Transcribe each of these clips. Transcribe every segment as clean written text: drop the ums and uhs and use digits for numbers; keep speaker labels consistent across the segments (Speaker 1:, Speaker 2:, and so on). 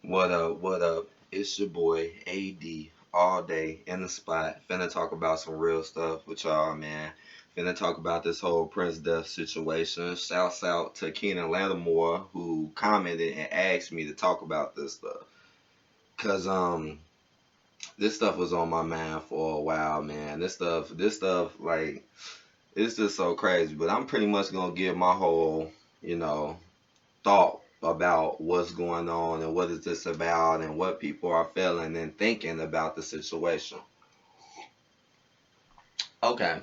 Speaker 1: What up? What up? It's your boy AD all day in the spot. Finna talk about some real stuff with y'all, man. Finna talk about this whole Prince death situation. Shouts out to Keenan Lattimore who commented and asked me to talk about this stuff. Cause this stuff was on my mind for a while, man. This stuff like it's just so crazy. But I'm pretty much gonna give my whole, you know, thought about what's going on and what is this about and what people are feeling and thinking about the situation. Okay,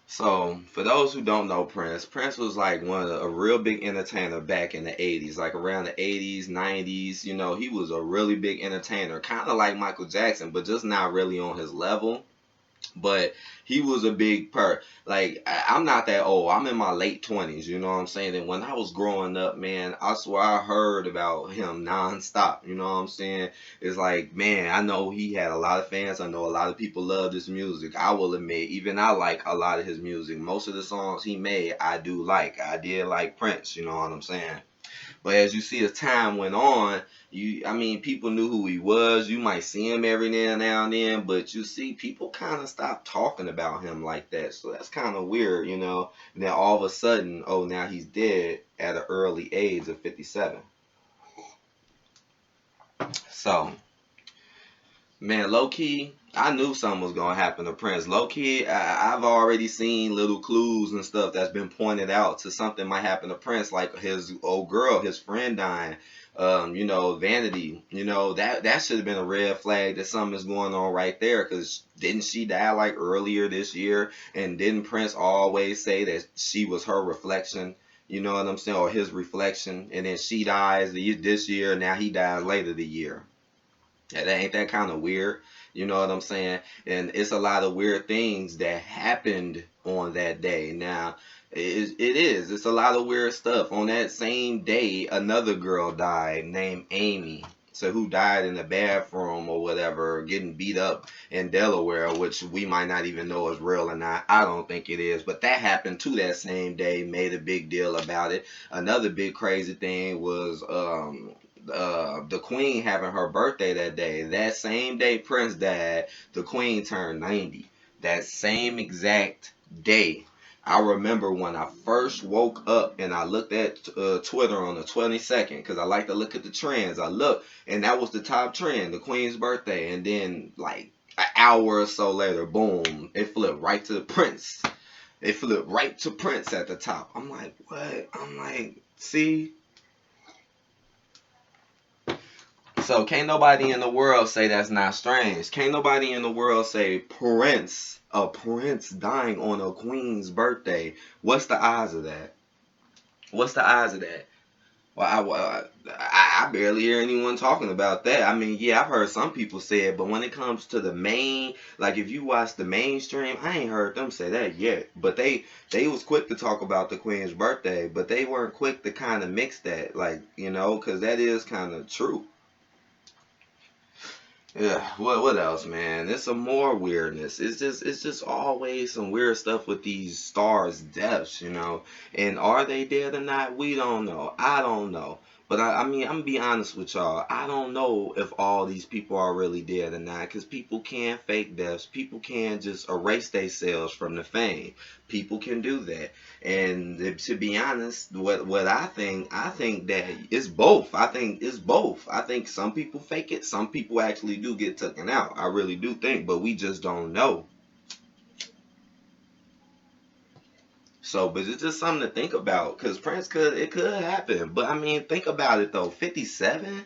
Speaker 1: so for those who don't know Prince, Prince was like a real big entertainer back in the 80s, like around the 80s, 90s. You know, he was a really big entertainer, kind of like Michael Jackson, but just not really on his level. But he was a big like I'm not that old. I'm in my late 20s, you know what I'm saying? And when I was growing up, man, I swear I heard about him nonstop, you know what I'm saying? It's like, man, I know he had a lot of fans. I know a lot of people love his music. I will admit, even I like a lot of his music. Most of the songs he made, I do like. I did like Prince, you know what I'm saying? But as you see, as time went on, I mean, people knew who he was. You might see him every now and then, but you see, people kind of stopped talking about him like that. So that's kind of weird, you know. And then all of a sudden, oh, now he's dead at an early age of 57. So, man, low key, I knew something was gonna happen to Prince. Low key, I've already seen little clues and stuff that's been pointed out to something might happen to Prince, like his old girl, his friend dying. Vanity. That should have been a red flag that something is going on right there. Cause didn't she die like earlier this year? And didn't Prince always say that she was her reflection? You know what I'm saying, or his reflection? And then she dies this year. Now he dies later the year. Yeah, that ain't that kind of weird. You know what I'm saying? And it's a lot of weird things that happened on that day. Now, it is. It's a lot of weird stuff. On that same day, another girl died named Amy. So who died in the bathroom or whatever, getting beat up in Delaware, which we might not even know is real or not. I don't think it is. But that happened too that same day, made a big deal about it. Another big crazy thing was the Queen having her birthday that day. That same day Prince died, the Queen turned 90. That same exact day. I remember when I first woke up and I looked at Twitter on the 22nd because I like to look at the trends. I looked and that was the top trend, the Queen's birthday. And then, like, an hour or so later, boom, it flipped right to Prince. It flipped right to Prince at the top. I'm like, what? I'm like, see, so can't nobody in the world say that's not strange. Can't nobody in the world say a prince dying on a queen's birthday. What's the odds of that? What's the odds of that? Well, I barely hear anyone talking about that. I mean, yeah, I've heard some people say it, but when it comes to the main, like if you watch the mainstream, I ain't heard them say that yet. But they was quick to talk about the queen's birthday, but they weren't quick to kind of mix that, like, because that is kind of true. Yeah, what else, man? There's some more weirdness. It's just always some weird stuff with these stars' deaths, you know. And are they dead or not? We don't know. I don't know. But I mean, I'm gonna be honest with y'all. I don't know if all these people are really dead or not, because people can fake deaths. People can just erase themselves from the fame. People can do that. And to be honest, what I think that it's both. I think it's both. I think some people fake it, some people actually do get taken out. I really do think, but we just don't know. So, but it's just something to think about, because Prince it could happen. But I mean, think about it though. 57.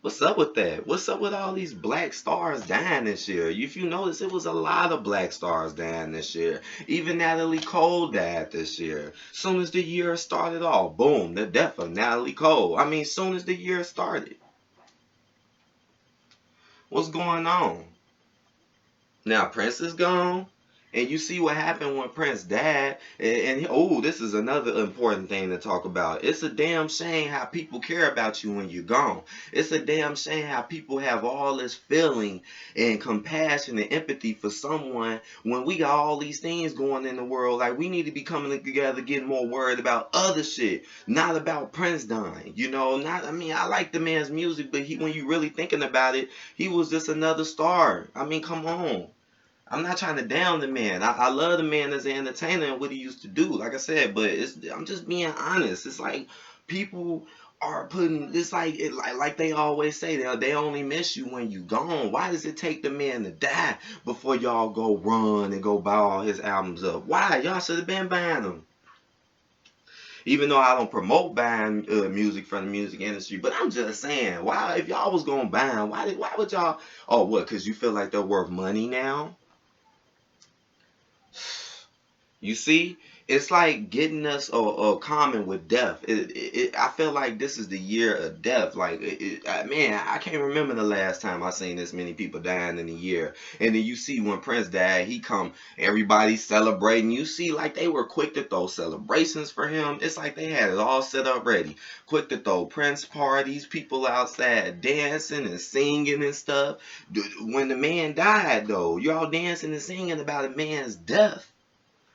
Speaker 1: What's up with that? What's up with all these black stars dying this year? If you notice, it was a lot of black stars dying this year. Even Natalie Cole died this year. Soon as the year started off, boom, the death of Natalie Cole. I mean, soon as the year started. What's going on? Now Prince is gone, And you see what happened when Prince died. And oh, this is another important thing to talk about. It's a damn shame how people care about you when you're gone. It's a damn shame how people have all this feeling and compassion and empathy for someone when we got all these things going in the world. Like, we need to be coming together, getting more worried about other shit, not about Prince dying. You know, not. I mean, I like the man's music, but when you really thinking about it, he was just another star. I mean, come on. I'm not trying to down the man. I love the man as an entertainer and what he used to do. Like I said, but I'm just being honest. It's like people are putting. It's like like they always say, they only miss you when you gone. Why does it take the man to die before y'all go run and go buy all his albums up? Why? Y'all should have been buying them. Even though I don't promote buying music from the music industry, but I'm just saying, why, if y'all was gonna buy them, why would y'all? Oh, what? Cause you feel like they're worth money now? You see, it's like getting us or common with death. I feel like this is the year of death. Like, man, I can't remember the last time I seen this many people dying in a year. And then you see when Prince died, he come, everybody celebrating. You see, like they were quick to throw celebrations for him. It's like they had it all set up ready. Quick to throw Prince parties, people outside dancing and singing and stuff. When the man died, though, y'all dancing and singing about a man's death.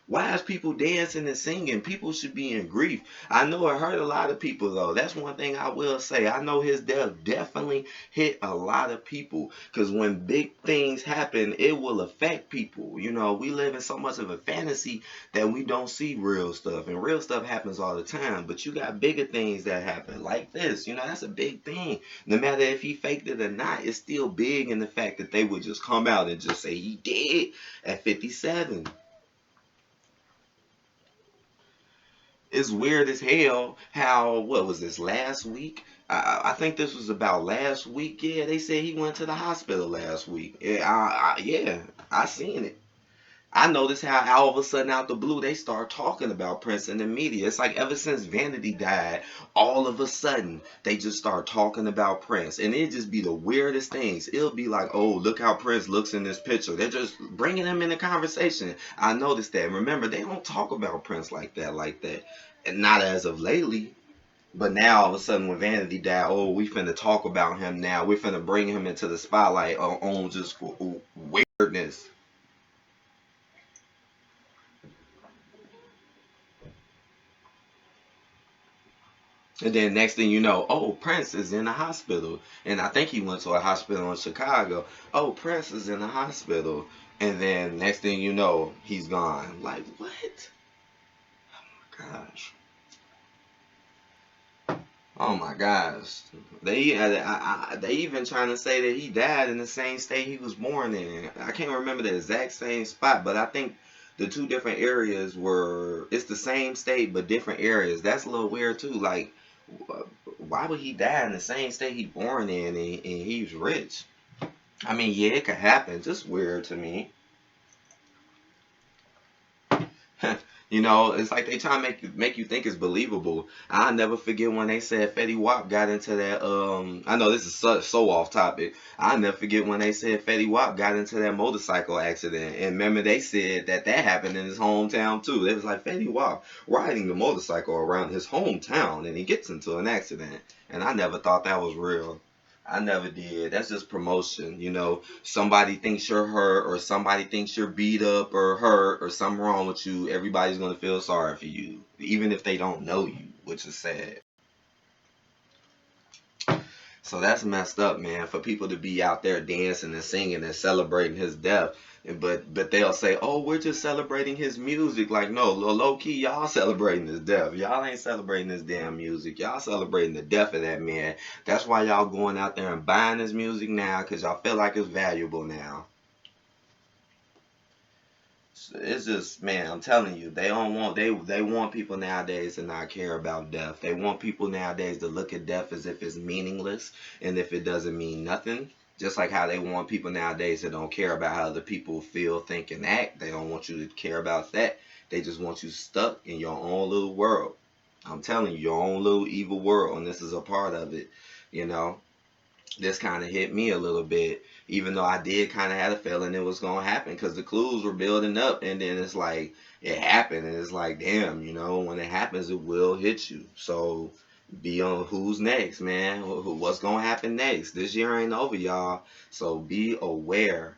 Speaker 1: Why is people dancing and singing? People should be in grief. I know it hurt a lot of people, though. That's one thing I will say. I know his death definitely hit a lot of people. Because when big things happen, it will affect people. You know, we live in so much of a fantasy that we don't see real stuff. And real stuff happens all the time. But you got bigger things that happen, like this. You know, that's a big thing. No matter if he faked it or not, it's still big in the fact that they would just come out and just say he did at 57. It's weird as hell how, what was this, last week? I think this was about last week. Yeah, they said he went to the hospital last week. Yeah, I seen it. I noticed how all of a sudden out the blue they start talking about Prince in the media. It's like ever since Vanity died, all of a sudden they just start talking about Prince, and it just be the weirdest things. It'll be like, oh, look how Prince looks in this picture. They're just bringing him in the conversation. I noticed that. Remember, they don't talk about Prince like that, and not as of lately. But now all of a sudden when Vanity died, oh, we finna talk about him now. We're finna bring him into the spotlight on just weirdness. And then next thing you know, oh, Prince is in the hospital. And I think he went to a hospital in Chicago. Oh, Prince is in the hospital. And then next thing you know, he's gone. Like, what? Gosh. Oh my gosh. They even trying to say that he died in the same state he was born in. I can't remember the exact same spot, but I think the two different areas were, it's the same state but different areas. That's a little weird too. Like, why would he die in the same state he born in and he's rich? I mean, yeah, it could happen. Just weird to me. You know, it's like they try to make you think it's believable. I'll never forget when they said Fetty Wap got into that. I know this is so off topic. I'll never forget when they said Fetty Wap got into that motorcycle accident. And remember, they said that happened in his hometown too. It was like Fetty Wap riding the motorcycle around his hometown, and he gets into an accident. And I never thought that was real. I never did. That's just promotion, you know. Somebody thinks you're hurt, or somebody thinks you're beat up or hurt, or something wrong with you. Everybody's gonna feel sorry for you, even if they don't know you, which is sad. So that's messed up, man. For people to be out there dancing and singing and celebrating his death, but they'll say, "Oh, we're just celebrating his music." Like, no, low key, y'all celebrating his death. Y'all ain't celebrating his damn music. Y'all celebrating the death of that man. That's why y'all going out there and buying his music now, cause y'all feel like it's valuable now. It's just, man, I'm telling you, they don't want they want people nowadays to not care about death. They want people nowadays to look at death as if it's meaningless and if it doesn't mean nothing. Just like how they want people nowadays that don't care about how other people feel, think, and act. They don't want you to care about that. They just want you stuck in your own little world. I'm telling you, your own little evil world, and this is a part of it, you know. this kind of hit me a little bit, even though I did kind of have a feeling it was gonna happen because the clues were building up, and then it's like it happened, and it's like, damn, when it happens, it will hit you. So be on who's next, man. What's gonna happen next? This year ain't over, y'all. So be aware,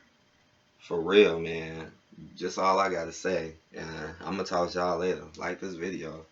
Speaker 1: for real, man. Just all I gotta say. I'm gonna talk to y'all later. Like this video.